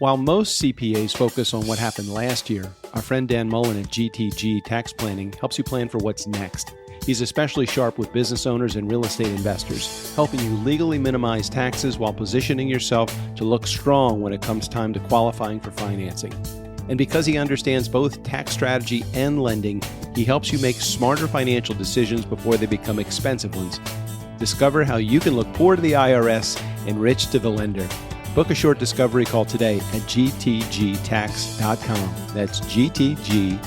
While most CPAs focus on what happened last year, our friend Dan Mullen at GTG Tax Planning helps you plan for what's next. He's especially sharp with business owners and real estate investors, helping you legally minimize taxes while positioning yourself to look strong when it comes time to qualifying for financing. And because he understands both tax strategy and lending, he helps you make smarter financial decisions before they become expensive ones. Discover how you can look poor to the IRS and rich to the lender. Book a short discovery call today at gtgtax.com. That's gtgtax.com.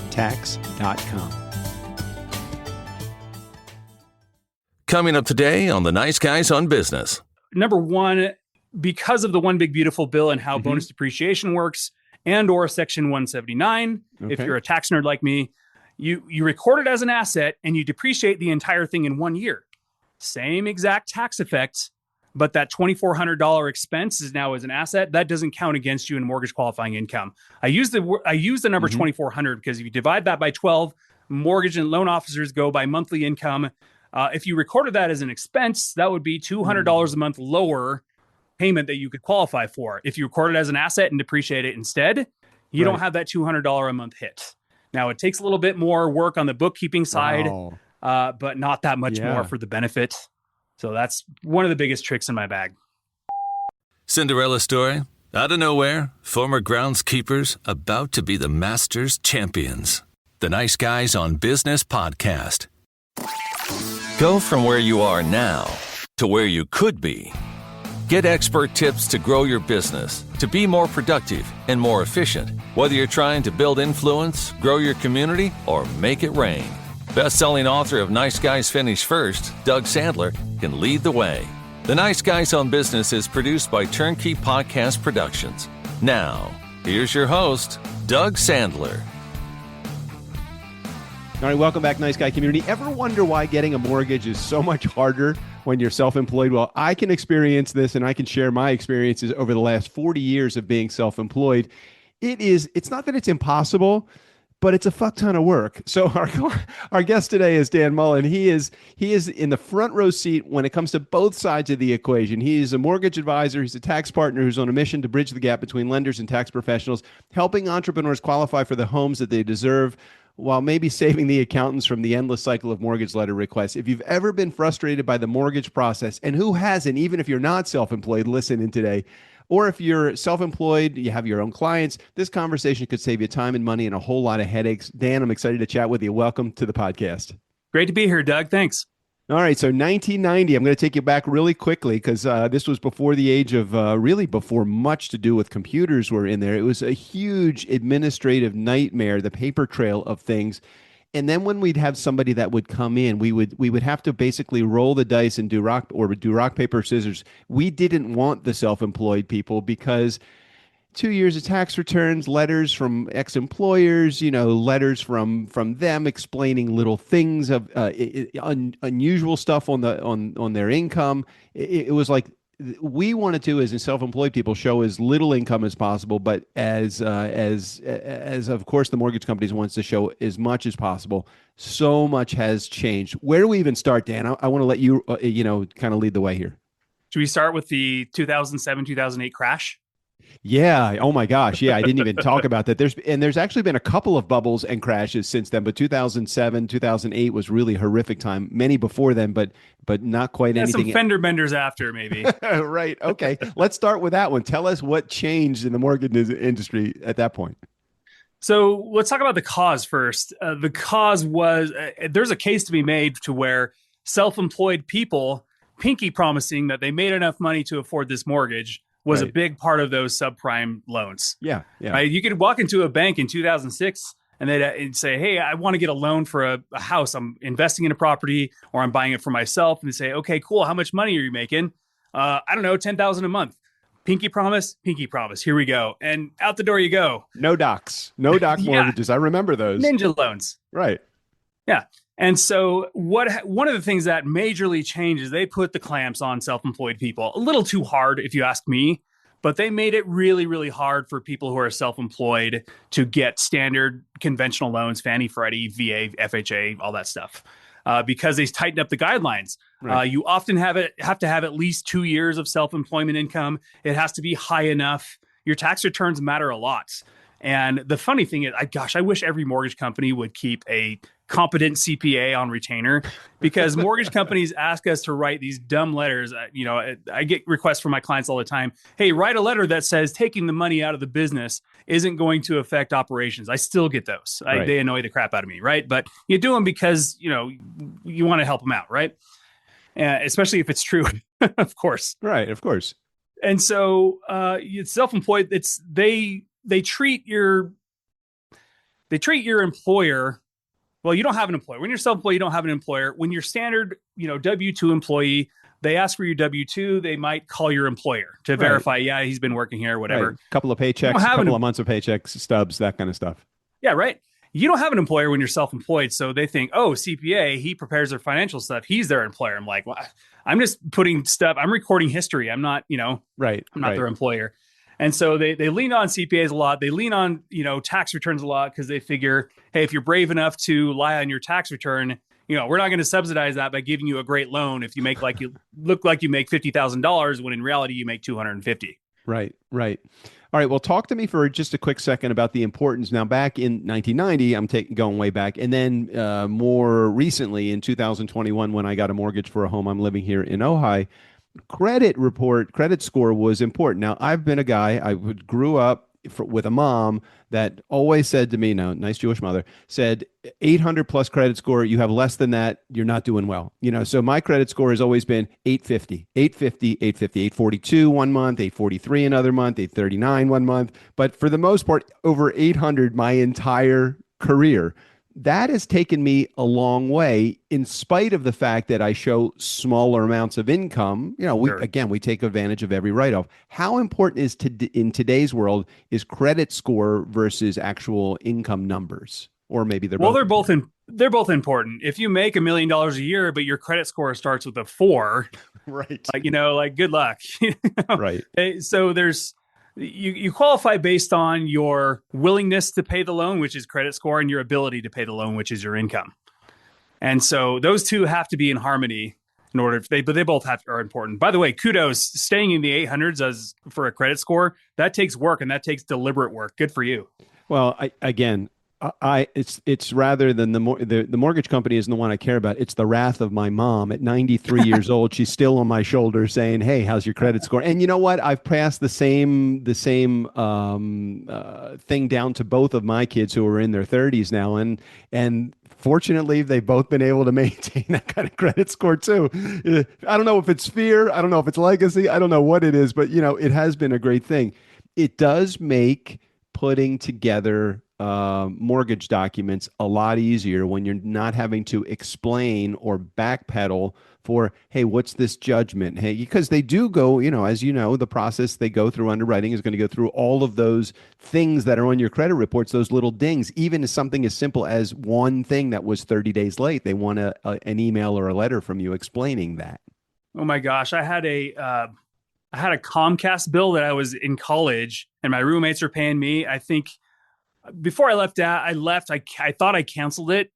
Coming up today on the Nice Guys on Business. Number one, because of the One Big Beautiful Bill and how bonus depreciation works, and or Section 179, if you're a tax nerd like me, you record it as an asset and you depreciate the entire thing in 1 year. Same exact tax effects, but that $2,400 expense is now as an asset. That doesn't count against you in mortgage qualifying income. I use the number 2,400 because if you divide that by 12, mortgage and loan officers go by monthly income. If you recorded that as an expense, that would be $200 a month lower payment that you could qualify for. If you record it as an asset and depreciate it instead, you don't have that $200 a month hit. Now, it takes a little bit more work on the bookkeeping side, but not that much more for the benefit. So that's one of the biggest tricks in my bag. Cinderella story. Out of nowhere, former groundskeepers about to be the Masters champions. The Nice Guys on Business podcast. Go from where you are now to where you could be. Get expert tips to grow your business, to be more productive and more efficient, whether you're trying to build influence, grow your community, or make it rain. Best-selling author of Nice Guys Finish First, Doug Sandler, can lead the way. The Nice Guys on Business is produced by TurnKey Podcast Productions. Now, here's your host, Doug Sandler. All right, welcome back, Nice Guy community. Ever wonder why getting a mortgage is so much harder when you're self-employed? Well, I can experience this, and I can share my experiences over the last 40 years of being self-employed. It's not that it's impossible, but it's a fuck ton of work. So our guest today is Dan Mullen. He is in the front row seat when it comes to both sides of the equation. He is a mortgage advisor. He's a tax partner who's on a mission to bridge the gap between lenders and tax professionals, helping entrepreneurs qualify for the homes that they deserve, while maybe saving the accountants from the endless cycle of mortgage letter requests. If you've ever been frustrated by the mortgage process, and who hasn't, even if you're not self-employed, listen in today. Or if you're self-employed, you have your own clients, this conversation could save you time and money and a whole lot of headaches. Dan, I'm excited to chat with you. Welcome to the podcast. Great to be here, Doug. Thanks. All right, so 1990, I'm going to take you back really quickly because this was before the age of, really before much to do with computers were in there. It was a huge administrative nightmare, the paper trail of things. And then when we'd have somebody that would come in, we would have to basically roll the dice and do rock paper scissors. We didn't want the self-employed people because 2 years of tax returns, letters from ex-employers, letters from them explaining little things of unusual stuff on their income. It was like we wanted to, as self-employed people, show as little income as possible, but as of course the mortgage companies wants to show as much as possible. So much has changed. Where do we even start, Dan? I want to let you kind of lead the way here. Should we start with the 2007, 2008 crash? Yeah. Oh my gosh. Yeah. I didn't even talk about that. There's actually been a couple of bubbles and crashes since then, but 2007, 2008 was really a horrific time. Many before then, but not quite anything. Some fender benders after, maybe. Right. Okay. Let's start with that one. Tell us what changed in the mortgage industry at that point. So let's talk about the cause first. The cause was there's a case to be made to where self-employed people pinky promising that they made enough money to afford this mortgage was a big part of those subprime loans. Yeah. Right? You could walk into a bank in 2006 and they'd say, hey, I want to get a loan for a house. I'm investing in a property or I'm buying it for myself. And they say, okay, cool. How much money are you making? I don't know, $10,000 a month. Pinky promise. Here we go. And out the door you go. No docs. No doc mortgages. I remember those. Ninja loans. Right. Yeah. And so one of the things that majorly changed is they put the clamps on self-employed people. A little too hard, if you ask me, but they made it really, really hard for people who are self-employed to get standard conventional loans, Fannie, Freddie, VA, FHA, all that stuff, because they tightened up the guidelines. Right. You often have to have at least 2 years of self-employment income. It has to be high enough. your tax returns matter a lot. And the funny thing is, I wish every mortgage company would keep a competent CPA on retainer, because mortgage companies ask us to write these dumb letters. I get requests from my clients all the time. Hey, write a letter that says taking the money out of the business isn't going to affect operations. I still get those. Right. They annoy the crap out of me, right? But you do them because, you want to help them out, right? Especially if it's true, of course. Right, of course. And so it's self-employed. They treat your employer. Well, you don't have an employer. When you're self-employed, you don't have an employer. When you're standard, W-2 employee, they ask for your W-2. They might call your employer to verify, he's been working here, whatever. Right. Couple of paychecks, a couple of months of paychecks, stubs, that kind of stuff. Yeah, right. You don't have an employer when you're self-employed. So they think, oh, CPA, he prepares their financial stuff. He's their employer. I'm like, well, I'm just putting stuff. I'm recording history. I'm not, right. I'm not their employer. And so they lean on CPAs a lot. They lean on, tax returns a lot, because they figure, hey, if you're brave enough to lie on your tax return, we're not going to subsidize that by giving you a great loan if you look like you make $50,000 when in reality you make $250,000. Right. All right. Well, talk to me for just a quick second about the importance. Now, back in 1990, I'm going way back. And then more recently in 2021, when I got a mortgage for a home, I'm living here in Ojai, credit score was important. Now, I've been a guy, I grew up with a mom that always said to me, nice Jewish mother, said 800 plus credit score, you have less than that, you're not doing well. So my credit score has always been 850, 842 one month, 843 another month, 839 one month. But for the most part, over 800 my entire career. That has taken me a long way, in spite of the fact that I show smaller amounts of income. We take advantage of every write-off. How important is in today's world is credit score versus actual income numbers? Or maybe they're both important. If you make $1 million a year, but your credit score starts with a 4, right? Good luck. Right. So you qualify based on your willingness to pay the loan, which is credit score, and your ability to pay the loan, which is your income. And so those two have to be in harmony in order. But they both are important. By the way, kudos, staying in the 800s for a credit score, that takes work, and that takes deliberate work. Good for you. Well, it's rather than the mortgage company isn't the one I care about. It's the wrath of my mom at 93 years old. She's still on my shoulder saying, "Hey, how's your credit score?" And you know what? I've passed the same thing down to both of my kids who are in their 30s now, and fortunately, they've both been able to maintain that kind of credit score too. I don't know if it's fear. I don't know if it's legacy. I don't know what it is, but it has been a great thing. It does make putting together mortgage documents a lot easier when you're not having to explain or backpedal for, hey, what's this judgment? Hey, because they do go, as the process they go through underwriting is going to go through all of those things that are on your credit reports, those little dings, even as something as simple as one thing that was 30 days late. They want an email or a letter from you explaining that. Oh my gosh. I had a Comcast bill that I was in college, and my roommates were paying me. I think before I left, I thought I canceled it,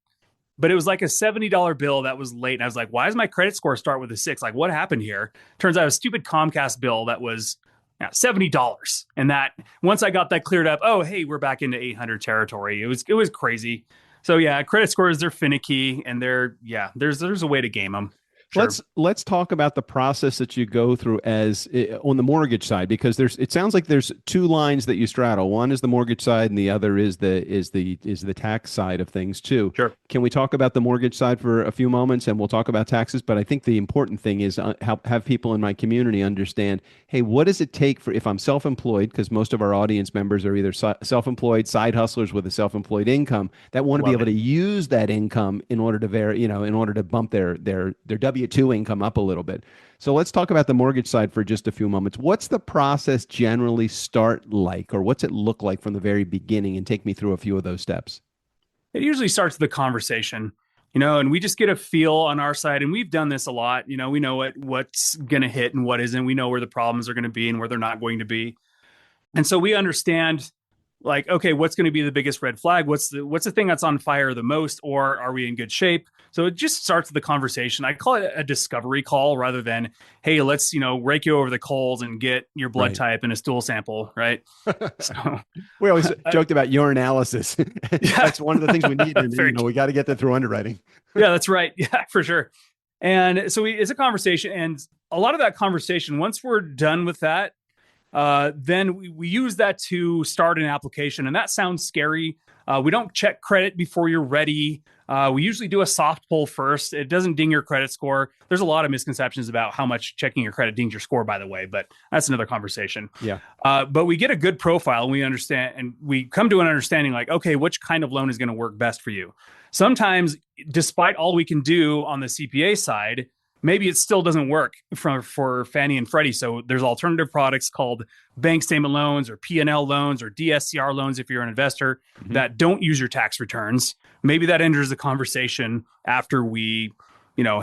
but it was like a $70 bill that was late. And I was like, why does my credit score start with a 6? Like, what happened here? Turns out a stupid Comcast bill that was $70. And that once I got that cleared up, oh, hey, we're back into 800 territory. It was crazy. So yeah, credit scores, they're finicky, and there's a way to game them. Sure. Let's talk about the process that you go through as on the mortgage side, because it sounds like there's two lines that you straddle. One is the mortgage side, and the other is the tax side of things too. Sure. Can we talk about the mortgage side for a few moments, and we'll talk about taxes? But I think the important thing is have people in my community understand, hey, what does it take if I'm self-employed? Because most of our audience members are either self-employed, side hustlers with a self-employed income that want to be able to use that income in order to in order to bump their W-2 income up a little bit. So let's talk about the mortgage side for just a few moments. What's the process generally start like, or what's it look like from the very beginning? And take me through a few of those steps. It usually starts with the conversation, and we just get a feel on our side. And we've done this a lot. We know what's going to hit and what isn't. We know where the problems are going to be and where they're not going to be. And so we understand like, okay, what's going to be the biggest red flag? What's the thing that's on fire the most, or are we in good shape? So it just starts the conversation. I call it a discovery call rather than, hey, let's, rake you over the coals and get your blood Right. type and a stool sample, right? So We always joked about your analysis. yeah, That's one of the things we need. And, very, we got to get that through underwriting. yeah, that's right. Yeah, for sure. And so it's a conversation, and a lot of that conversation, once we're done with that, then we use that to start an application. And that sounds scary. We don't check credit before you're ready. We usually do a soft pull first. It doesn't ding your credit score. There's a lot of misconceptions about how much checking your credit dings your score, by the way, but that's another conversation. Yeah. But we get a good profile and we understand, and we come to an understanding like, okay, which kind of loan is going to work best for you? Sometimes, despite all we can do on the CPA side, maybe it still doesn't work for Fannie and Freddie. So there's alternative products called bank statement loans or P&L loans or DSCR loans if you're an investor that don't use your tax returns. Maybe that enters the conversation after we,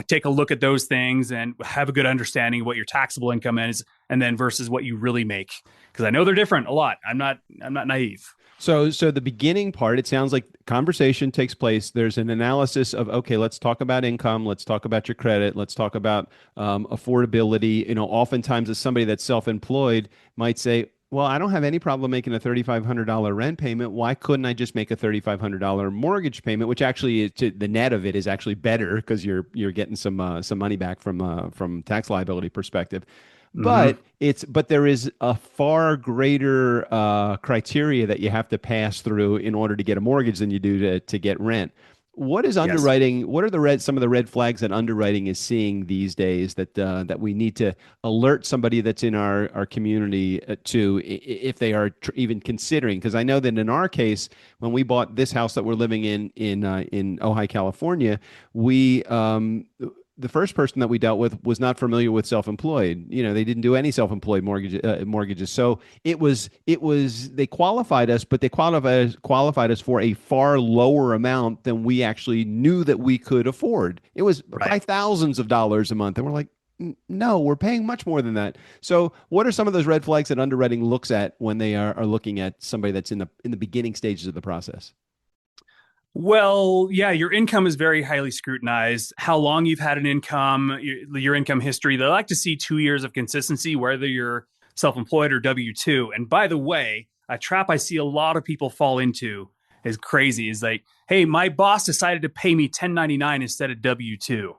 take a look at those things and have a good understanding of what your taxable income is, and then versus what you really make. Because I know they're different a lot. I'm not naive. So the beginning part, it sounds like conversation takes place. There's an analysis of, okay, let's talk about income. Let's talk about your credit. Let's talk about affordability. Oftentimes as somebody that's self-employed might say, well, I don't have any problem making a $3,500 rent payment. Why couldn't I just make a $3,500 mortgage payment? Which actually, the net of it is actually better because you're getting some money back from tax liability perspective. But there is a far greater criteria that you have to pass through in order to get a mortgage than you do to get rent. What is underwriting? Yes. What are some of the red flags that underwriting is seeing these days that we need to alert somebody that's in our community to if they are even considering? Because I know that in our case, when we bought this house that we're living in Ojai, California, we the first person that we dealt with was not familiar with self-employed. They didn't do any self-employed mortgages. So it was they qualified us, but they qualified us for a far lower amount than we actually knew that we could afford. It was by thousands of dollars a month, and we're like, no, we're paying much more than that. So what are some of those red flags that underwriting looks at when they are looking at somebody that's in the beginning stages of the process? Well, yeah, your income is very highly scrutinized. How long you've had an income, your income history. They like to see 2 years of consistency, whether you're self-employed or W-2. And by the way, a trap I see a lot of people fall into is crazy. Is like, hey, my boss decided to pay me 1099 instead of W-2.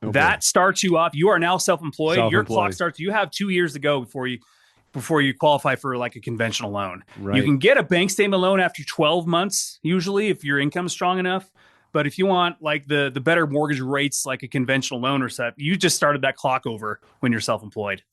Okay. That starts you off. You are now self-employed. Your clock starts. You have 2 years to go before you qualify for like a conventional loan. Right. You can get a bank statement loan after 12 months, usually, if your income's strong enough. But if you want like the better mortgage rates, like a conventional loan or stuff, you just started that clock over when you're self-employed.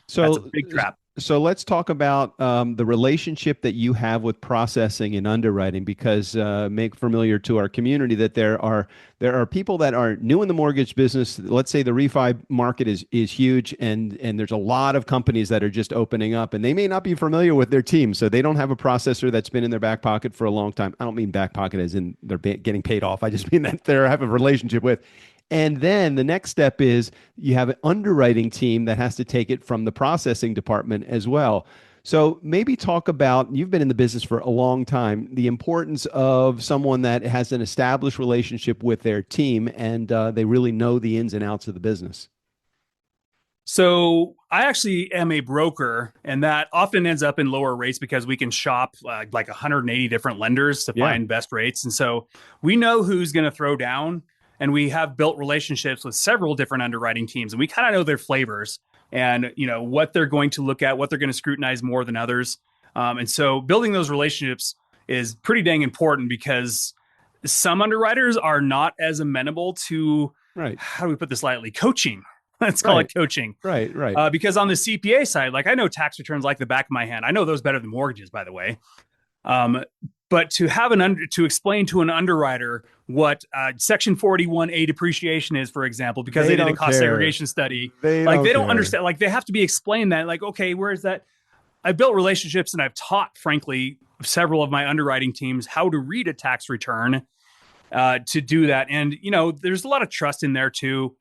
So that's a big trap. So let's talk about the relationship that you have with processing and underwriting, because make familiar to our community that there are people that are new in the mortgage business. Let's say the refi market is huge, and there's a lot of companies that are just opening up, and they may not be familiar with their team, so they don't have a processor that's been in their back pocket for a long time. I don't mean back pocket as in they're getting paid off. I just mean that they have a relationship with. And then the next step is you have an underwriting team that has to take it from the processing department as well. So maybe talk about, you've been in the business for a long time, the importance of someone that has an established relationship with their team and they really know the ins and outs of the business. So I actually am a broker, and that often ends up in lower rates because we can shop like 180 different lenders to find best rates. And so we know who's going to throw down. And we have built relationships with several different underwriting teams, and we kind of know their flavors and what they're going to look at, what they're going to scrutinize more than others. And so building those relationships is pretty dang important because some underwriters are not as amenable to, how do we put this lightly, coaching. Let's call it coaching. Right. Because on the CPA side, like I know tax returns like the back of my hand. I know those better than mortgages, by the way. But to have to explain to an underwriter what Section 41A depreciation is, for example, because they did a cost segregation study, they don't understand. Like they have to be explained that, like, okay, where is that? I've built relationships and I've taught, frankly, several of my underwriting teams how to read a tax return to do that. And there's a lot of trust in there too.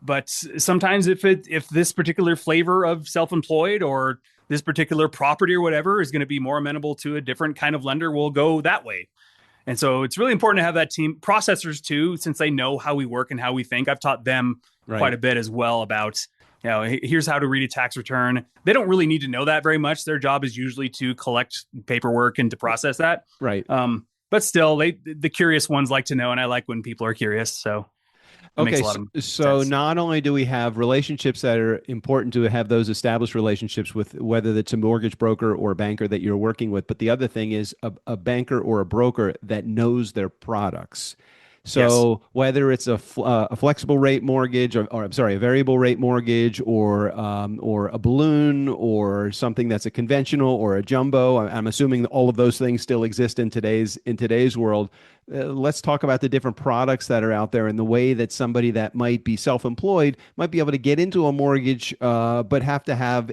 But sometimes if this particular flavor of self-employed or this particular property or whatever is going to be more amenable to a different kind of lender, we'll go that way. And so it's really important to have that team. Processors too, since they know how we work and how we think. I've taught them quite a bit as well about, here's how to read a tax return. They don't really need to know that very much. Their job is usually to collect paperwork and to process that. Right. But still, the curious ones like to know, and I like when people are curious. So okay, so not only do we have relationships that are important to have those established relationships with, whether it's a mortgage broker or a banker that you're working with, but the other thing is a banker or a broker that knows their products. So whether it's a flexible rate mortgage, or I'm sorry, a variable rate mortgage, or a balloon, or something that's a conventional or a jumbo, I'm assuming all of those things still exist in today's world. Let's talk about the different products that are out there and the way that somebody that might be self-employed might be able to get into a mortgage, but have to have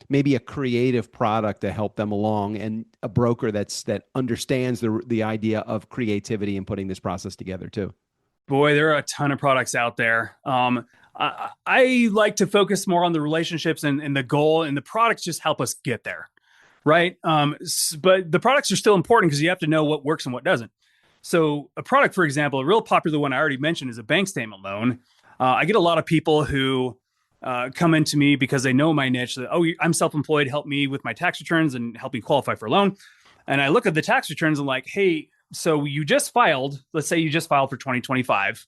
maybe a creative product to help them along, and a broker that understands the idea of creativity and putting this process together too. Boy, there are a ton of products out there. I like to focus more on the relationships and the goal, and the products just help us get there, right? But the products are still important because you have to know what works and what doesn't. So a product, for example, a real popular one I already mentioned is a bank statement loan. I get a lot of people who come into me because they know my niche. That, I'm self-employed, help me with my tax returns and help me qualify for a loan. And I look at the tax returns and like, hey, so you just filed, let's say you just filed for 2025,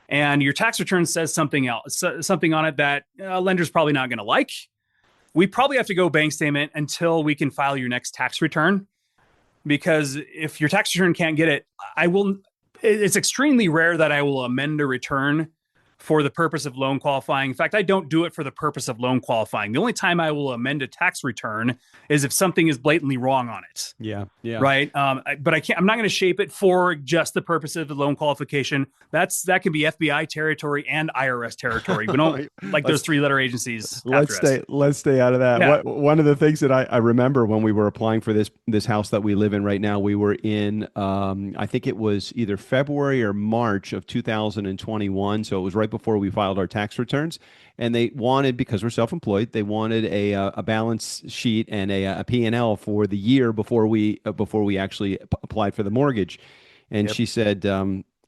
and your tax return says something else, something on it that a lender's probably not going to like. We probably have to go bank statement until we can file your next tax return. Because if your tax return can't get it, it's extremely rare that I will amend a return for the purpose of loan qualifying. In fact, I don't do it for the purpose of loan qualifying. The only time I will amend a tax return is if something is blatantly wrong on it. Yeah. Right. But I'm not going to shape it for just the purpose of the loan qualification. That can be FBI territory and IRS territory. We don't like those 3-letter agencies. Let's stay out of that. Yeah. One of the things that I remember when we were applying for this house that we live in right now, we were in, I think it was either February or March of 2021. So it was right before we filed our tax returns, and they wanted, because we're self-employed, they wanted a balance sheet and a P&L for the year before we actually applied for the mortgage. And she said,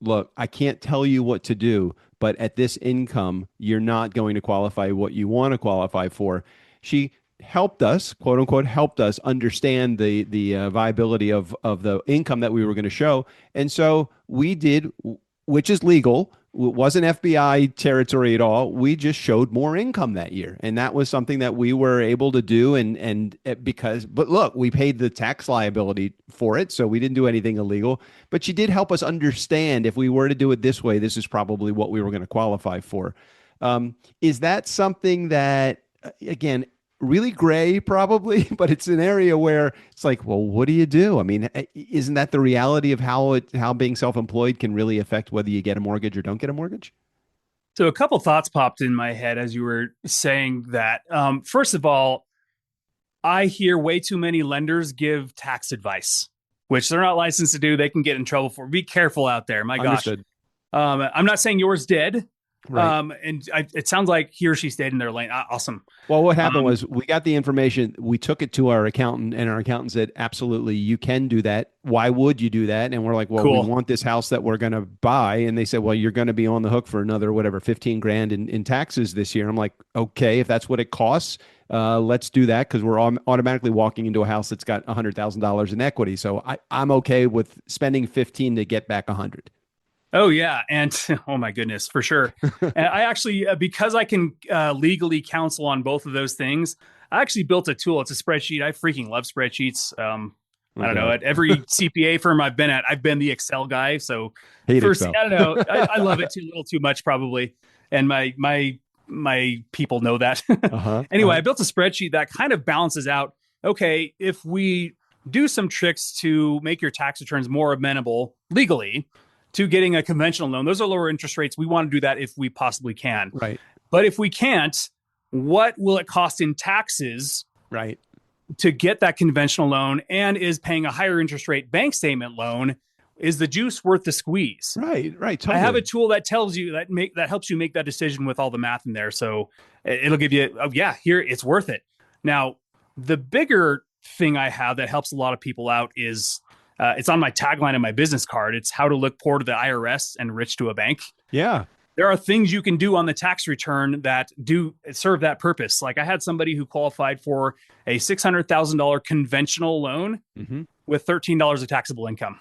look, I can't tell you what to do, but at this income, you're not going to qualify what you want to qualify for. She helped us, quote unquote, helped us understand the viability of the income that we were going to show. And so we did, which is legal. It wasn't FBI territory at all. We just showed more income that year. And that was something that we were able to do. But look, we paid the tax liability for it. So we didn't do anything illegal, but she did help us understand, if we were to do it this way, this is probably what we were going to qualify for. Is that something that, again, really gray probably, but it's an area where it's like, well, what do you do? I mean, isn't that the reality of how being self-employed can really affect whether you get a mortgage or don't get a mortgage? So a couple thoughts popped in my head as you were saying that. First of all, I hear way too many lenders give tax advice, which they're not licensed to do. They can get in trouble for. Be careful out there. My gosh. Understood. I'm not saying yours did. Right. It sounds like he or she stayed in their lane. Awesome. Well, what happened was we got the information, we took it to our accountant, and our accountant said, absolutely, you can do that. Why would you do that? And we're like, well, cool. We want this house that we're going to buy. And they said, well, you're going to be on the hook for another, whatever, 15 grand in taxes this year. I'm like, okay, if that's what it costs, let's do that, because we're automatically walking into a house that's got $100,000 in equity. So I'm okay with spending 15 to get back 100. Oh, yeah. And oh, my goodness, for sure. And I actually, because I can legally counsel on both of those things, I actually built a tool. It's a spreadsheet. I freaking love spreadsheets. I don't know. At every CPA firm I've been at, I've been the Excel guy. So Excel. I don't know. I love it a little too much probably. And my people know that. Anyway, I built a spreadsheet that kind of balances out, okay, if we do some tricks to make your tax returns more amenable legally to getting a conventional loan, those are lower interest rates. We want to do that if we possibly can. Right. But if we can't, what will it cost in taxes? Right. To get that conventional loan, and is paying a higher interest rate bank statement loan, is the juice worth the squeeze? Right. Totally. I have a tool that tells you that helps you make that decision with all the math in there. So it'll give you, here, it's worth it. Now, The bigger thing I have that helps a lot of people out is it's on my tagline of my business card. It's how to look poor to the IRS and rich to a bank. Yeah. There are things you can do on the tax return that do serve that purpose. Like I had somebody who qualified for a $600,000 conventional loan with $13 of taxable income.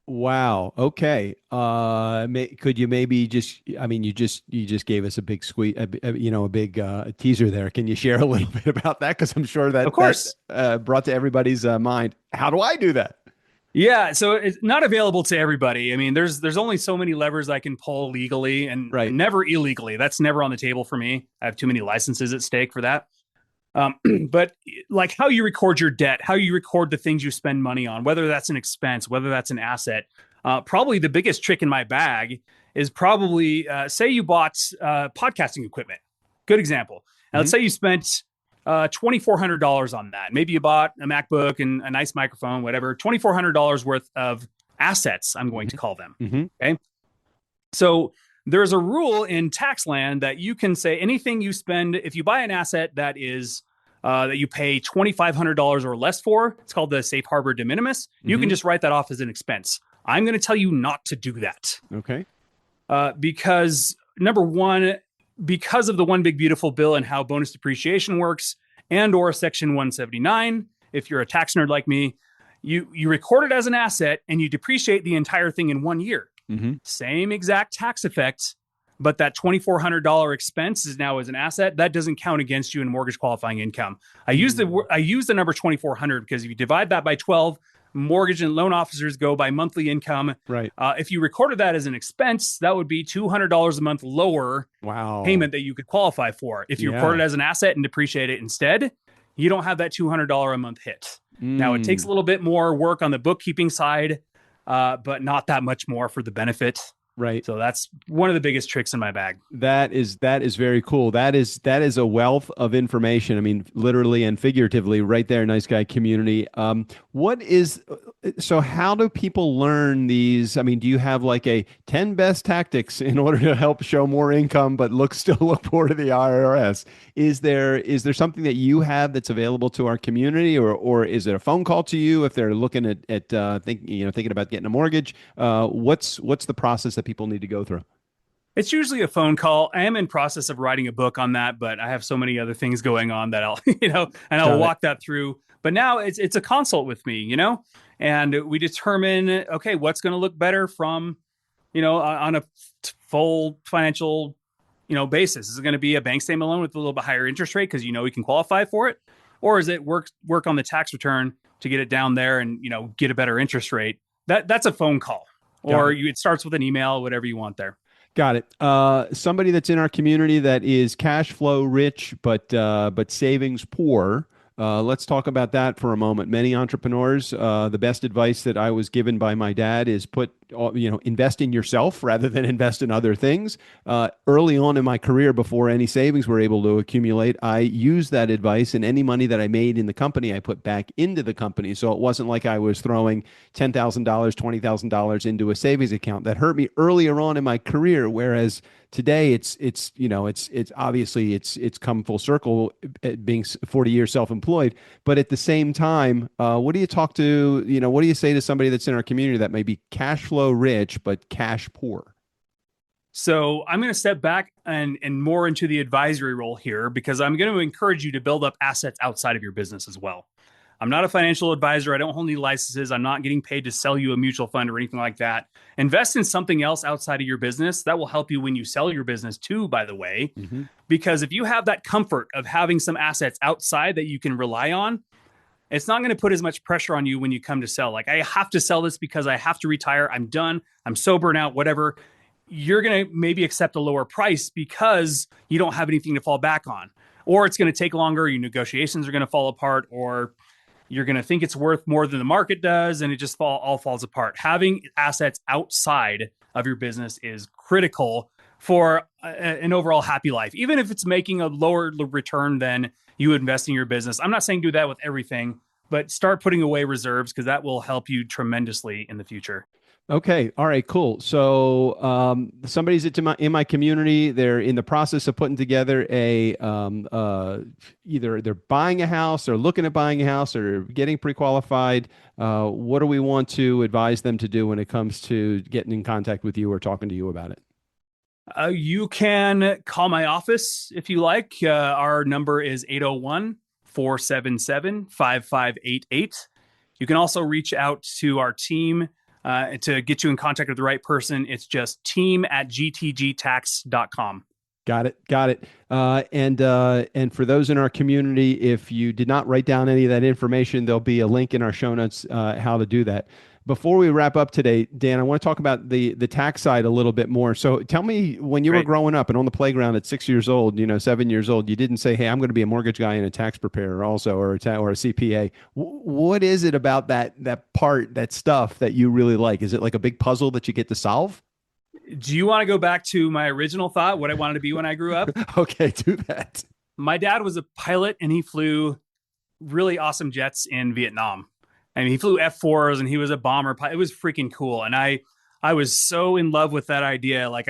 Wow. Okay. Could you maybe just, I mean, you just gave us a big squeeze, a big teaser there. Can you share a little bit about that? Because I'm sure Of course. that brought to everybody's mind. How do I do that? Yeah, so it's not available to everybody. I mean, there's only so many levers I can pull legally and Right. never illegally. That's never on the table for me. I have too many licenses at stake for that. But like how you record your debt, how you record the things you spend money on, whether that's an expense, whether that's an asset. Probably the biggest trick in my bag is probably say you bought podcasting equipment. Good example. Now, let's say you spent $2,400 on that. Maybe you bought a MacBook and a nice microphone, whatever. $2,400 worth of assets, I'm going to call them. Okay. So there's a rule in tax land that you can say anything you spend, if you buy an asset that is that you pay $2,500 or less for, it's called the safe harbor de minimis. You can just write that off as an expense. I'm going to tell you not to do that. Okay. Because number one, because of the one big beautiful bill and how bonus depreciation works, and or section 179, if you're a tax nerd like me, you record it as an asset and you depreciate the entire thing in 1 year. Same exact tax effect, but that $2,400 expense is now as an asset. That doesn't count against you in mortgage qualifying income. I use the number 2,400 because if you divide that by 12, mortgage and loan officers go by monthly income. Right. If you recorded that as an expense, that would be $200 a month lower payment that you could qualify for. If you record it as an asset and depreciate it instead, you don't have that $200 a month hit. Now, it takes a little bit more work on the bookkeeping side, but not that much more for the benefit. Right. So that's one of the biggest tricks in my bag. That is very cool. That is a wealth of information. I mean, literally and figuratively, right there, nice guy community. So how do people learn these? I mean, do you have like a 10 best tactics in order to help show more income but still look poor to the IRS? Is there something that you have that's available to our community, or is it a phone call to you if they're looking at thinking about getting a mortgage? What's the process that people need to go through? It's usually a phone call. I am in process of writing a book on that, but I have so many other things going on that I'll walk that through. But now it's a consult with me, and we determine, okay, what's going to look better from, on a full financial, basis. Is it going to be a bank statement loan with a little bit higher interest rate because we can qualify for it, or is it work on the tax return to get it down there and get a better interest rate? That's a phone call, or it starts with an email, whatever you want there. Got it. Somebody that's in our community that is cash flow rich, but savings poor. Let's talk about that for a moment. Many entrepreneurs, the best advice that I was given by my dad is invest in yourself rather than invest in other things. Early on in my career, before any savings were able to accumulate, I used that advice, and any money that I made in the company, I put back into the company. So it wasn't like I was throwing $10,000, $20,000 into a savings account. That hurt me earlier on in my career, whereas today it's obviously it's come full circle, being 40 years self-employed. But at the same time, what do you say to somebody that's in our community that may be cash flow rich but cash poor? So I'm going to step back and more into the advisory role here, because I'm going to encourage you to build up assets outside of your business as well. I'm not a financial advisor. I don't hold any licenses. I'm not getting paid to sell you a mutual fund or anything like that. Invest in something else outside of your business. That will help you when you sell your business too, by the way, because if you have that comfort of having some assets outside that you can rely on, it's not going to put as much pressure on you when you come to sell. Like, I have to sell this because I have to retire. I'm done. I'm sober now, whatever. You're going to maybe accept a lower price because you don't have anything to fall back on, or it's going to take longer. Your negotiations are going to fall apart, or you're going to think it's worth more than the market does, and it just all falls apart. Having assets outside of your business is critical for an overall happy life, even if it's making a lower return than you invest in your business. I'm not saying do that with everything, but start putting away reserves, because that will help you tremendously in the future. Okay. All right. Cool. So somebody's in my community. They're in the process of putting together a either they're buying a house or looking at buying a house or getting pre-qualified. What do we want to advise them to do when it comes to getting in contact with you or talking to you about it? You can call my office if you like. Our number is 801-477-5588. You can also reach out to our team to get you in contact with the right person. It's just team@gtgtax.com. Got it. Got it. And for those in our community, if you did not write down any of that information, there'll be a link in our show notes how to do that. Before we wrap up today, Dan, I want to talk about the tax side a little bit more. So tell me, when you were Great. growing up and on the playground at 6 years old, 7 years old, you didn't say, "Hey, I'm going to be a mortgage guy and a tax preparer also, or a CPA." What is it about that stuff that you really like? Is it like a big puzzle that you get to solve? Do you want to go back to my original thought, what I wanted to be when I grew up? Okay, do that. My dad was a pilot and he flew really awesome jets in Vietnam. I mean, he flew F4s and he was a bomber pilot. It was freaking cool. And I was so in love with that idea. Like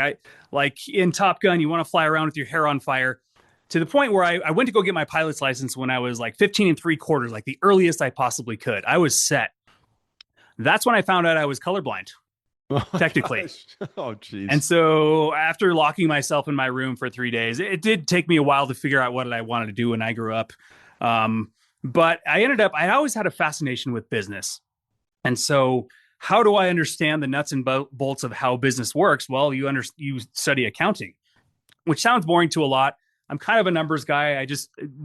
in Top Gun, you want to fly around with your hair on fire, to the point where I went to go get my pilot's license when I was like 15 and 3/4, like the earliest I possibly could. I was set. That's when I found out I was colorblind, Oh, technically. gosh. Oh, geez. And so after locking myself in my room for 3 days, it did take me a while to figure out what I wanted to do when I grew up. But I always had a fascination with business. And so how do I understand the nuts and bolts of how business works? Well, you study accounting, which sounds boring to a lot. I'm kind of a numbers guy.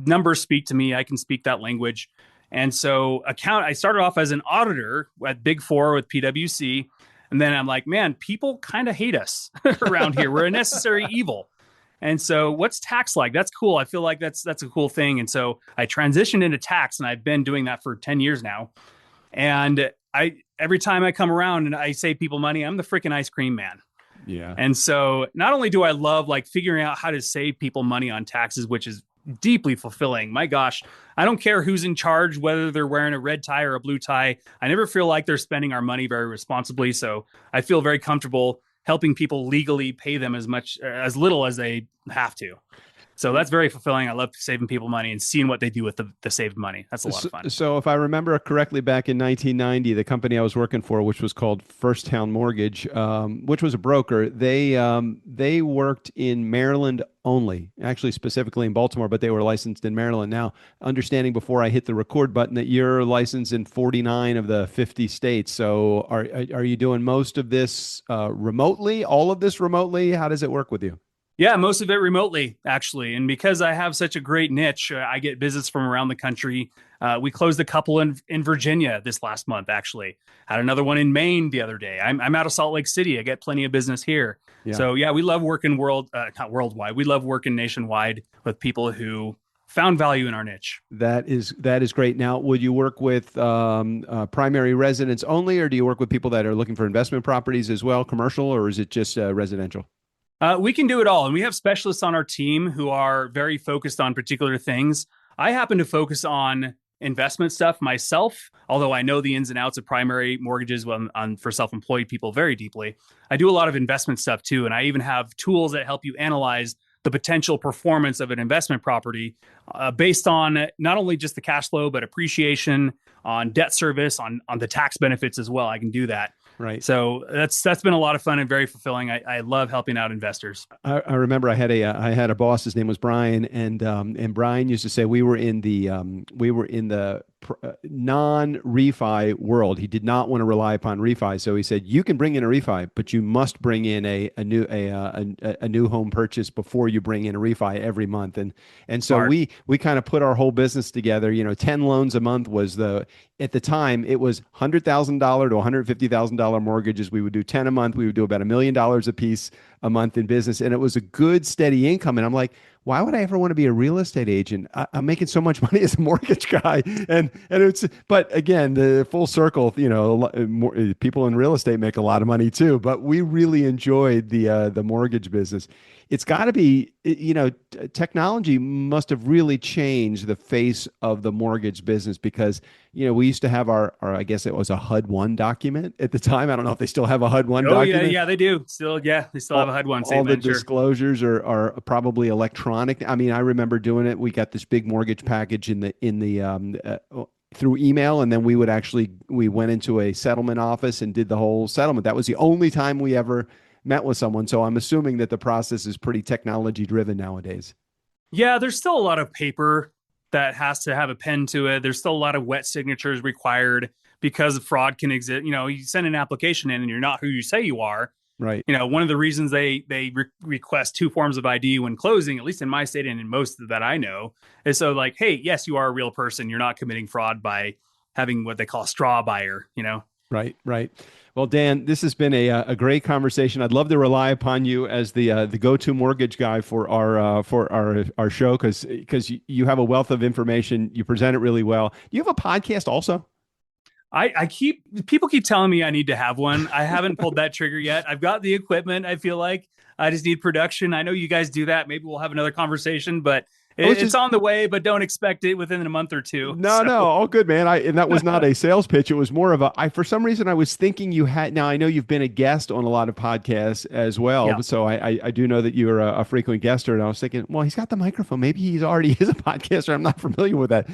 Numbers speak to me. I can speak that language. And so I started off as an auditor at Big Four with PwC. And then I'm like, man, people kind of hate us around here. We're a necessary evil. And so what's tax like? That's cool. I feel like that's a cool thing. And so I transitioned into tax, and I've been doing that for 10 years now. And every time I come around and I save people money, I'm the freaking ice cream man. Yeah. And so not only do I love like figuring out how to save people money on taxes, which is deeply fulfilling. My gosh, I don't care who's in charge, whether they're wearing a red tie or a blue tie. I never feel like they're spending our money very responsibly. So I feel very comfortable helping people legally pay them as little as they have to. So that's very fulfilling. I love saving people money and seeing what they do with the saved money. That's a lot of fun. So if I remember correctly, back in 1990, the company I was working for, which was called First Town Mortgage, which was a broker, they worked in Maryland only, actually specifically in Baltimore, but they were licensed in Maryland. Now, understanding before I hit the record button that you're licensed in 49 of the 50 states. So are you doing most of this remotely, all of this remotely? How does it work with you? Yeah, most of it remotely, actually. And because I have such a great niche, I get business from around the country. We closed a couple in Virginia this last month, actually. Had another one in Maine the other day. I'm out of Salt Lake City. I get plenty of business here. Yeah. So yeah, we love working not worldwide. We love working nationwide with people who found value in our niche. That is great. Now, would you work with primary residents only, or do you work with people that are looking for investment properties as well, commercial, or is it just residential? We can do it all. And we have specialists on our team who are very focused on particular things. I happen to focus on investment stuff myself, although I know the ins and outs of primary mortgages for self-employed people very deeply. I do a lot of investment stuff too. And I even have tools that help you analyze the potential performance of an investment property based on not only just the cash flow, but appreciation, on debt service, on the tax benefits as well. I can do that. Right. So that's been a lot of fun and very fulfilling. I love helping out investors. I remember I had a boss. His name was Brian, and Brian used to say we were in the non-refi world. He did not want to rely upon refi, so he said you can bring in a refi, but you must bring in a new home purchase before you bring in a refi every month. And so Smart. we kind of put our whole business together. 10 loans a month was at the time it was $100,000 to $150,000 mortgages. We would do 10 a month. We would do about $1 million a piece a month in business, and it was a good steady income. And I'm like, why would I ever want to be a real estate agent? I'm making so much money as a mortgage guy, but again, the full circle. People in real estate make a lot of money too. But we really enjoyed the mortgage business. it's got to be, technology must have really changed the face of the mortgage business because, we used to have our I guess it was a HUD-1 document at the time. I don't know if they still have a HUD-1 Oh yeah, document. yeah, they do. Still, yeah, they still have a HUD-1 All the statement. Sure. disclosures are probably electronic. I mean, I remember doing it. We got this big mortgage package through email, and then we went into a settlement office and did the whole settlement. That was the only time we ever met with someone. So I'm assuming that the process is pretty technology driven nowadays. Yeah, there's still a lot of paper that has to have a pen to it. There's still a lot of wet signatures required because fraud can exist. You send an application in and you're not who you say you are. Right. One of the reasons they request two forms of ID when closing, at least in my state and in most that I know, is so like, hey, yes, you are a real person. You're not committing fraud by having what they call a straw buyer, Right, right. Well, Dan, this has been a great conversation. I'd love to rely upon you as the go-to mortgage guy for our show because you have a wealth of information. You present it really well. Do you have a podcast also? People keep telling me I need to have one. I haven't pulled that trigger yet. I've got the equipment. I feel like I just need production. I know you guys do that. Maybe we'll have another conversation, but it's on the way, but don't expect it within a month or two. No, all good, man. And that was not a sales pitch. It was more of for some reason I was thinking you had, now I know you've been a guest on a lot of podcasts as well. Yeah. So I do know that you're a frequent guester, and I was thinking, well, he's got the microphone. Maybe he's already is a podcaster. I'm not familiar with that.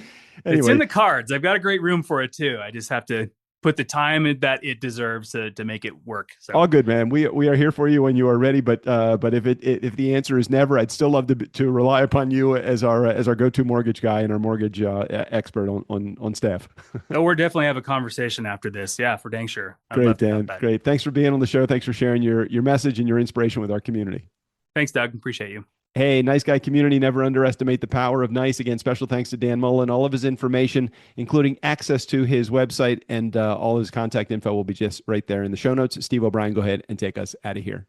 Anyway. It's in the cards. I've got a great room for it too. I just have to put the time that it deserves to make it work. So. All good, man. We are here for you when you are ready. But if the answer is never, I'd still love to rely upon you as our go-to mortgage guy and our mortgage expert on staff. No, we'll definitely have a conversation after this. Yeah, for dang sure. Great, Dan. Great. Thanks for being on the show. Thanks for sharing your message and your inspiration with our community. Thanks, Doug. Appreciate you. Hey, Nice Guy community, never underestimate the power of nice. Again, special thanks to Dan Mullen. All of his information, including access to his website and all his contact info, will be just right there in the show notes. Steve O'Brien, go ahead and take us out of here.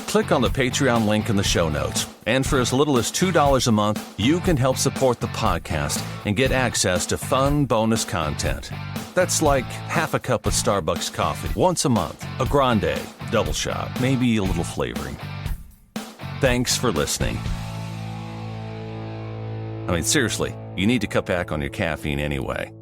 Click on the Patreon link in the show notes. And for as little as $2 a month, you can help support the podcast and get access to fun bonus content. That's like half a cup of Starbucks coffee once a month, a grande, double shot, maybe a little flavoring. Thanks for listening. I mean, seriously, you need to cut back on your caffeine anyway.